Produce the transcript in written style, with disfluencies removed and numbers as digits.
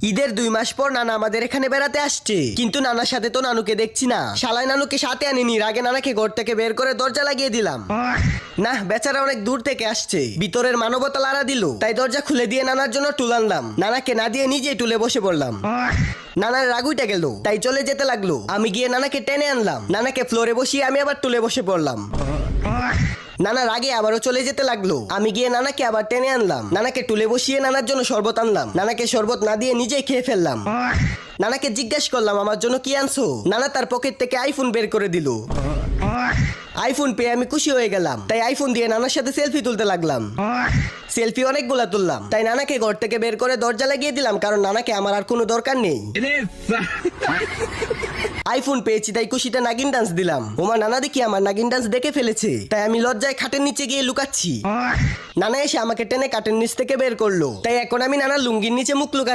ঈদের 2 মাস পর নানা আমাদের এখানে বেড়াতে আসছে, কিন্তু নানার সাথে তো নানুকে দেখছি না। শালায় নানুকে সাথে আনিনি, আগে নানাকে ঘর থেকে বের করে দরজা লাগিয়ে দিলাম। না, বেচারা অনেক দূর থেকে আসছে, ভিতরের মানবতা লাড়া দিল, তাই দরজা খুলে দিয়ে নানার জন্য টুল আনলাম। নানাকে না দিয়ে নিজেই টুলে বসে পড়লাম। নানার রাগ উঠে গেল, তাই চলে যেতে লাগলো। আমি গিয়ে নানাকে টেনে আনলাম, নানাকে ফ্লোরে বসিয়ে আমি আবার টুলে বসে পড়লাম। নানার আগে আবারও চলে যেতে লাগলো। আমি গিয়ে নানাকে আবার টেনে আনলাম, নানাকে টুলে বসিয়ে নানার জন্য শরবত আনলাম। নানাকে শরবত না দিয়ে নিজেই খেয়ে ফেললাম। নানাকে জিজ্ঞেস করলাম আমার জন্য কি আনছো। নানা তার পকেট থেকে আইফোন বের করে দিল। আইফোন পেয়ে আমি খুশি হয়ে গেলাম, তাই আইফোন দিয়ে নানার সাথে সেলফি তুলতে লাগলাম। সেলফি অনেকগুলা তুললাম, তাই নানাকে ঘর থেকে বের করে দরজা লাগিয়ে দিলাম, কারণ নানাকে আমার আর কোনো দরকার নেই। আইফোন পেয়েছি তাই খুশিতে নাগিন ডান্স দিলাম। ওমা, নানা দেখি আমার নাগিন ডান্স দেখে ফেলেছে, তাই আমি লজ্জায় খাটের নিচে গিয়ে লুকাচ্ছি। নানা এসে আমাকে টেনে কাটের নিচ থেকে বের করলো, তাই এখন আমি নানার লুঙ্গির নিচে মুখ লুকাচ্ছি।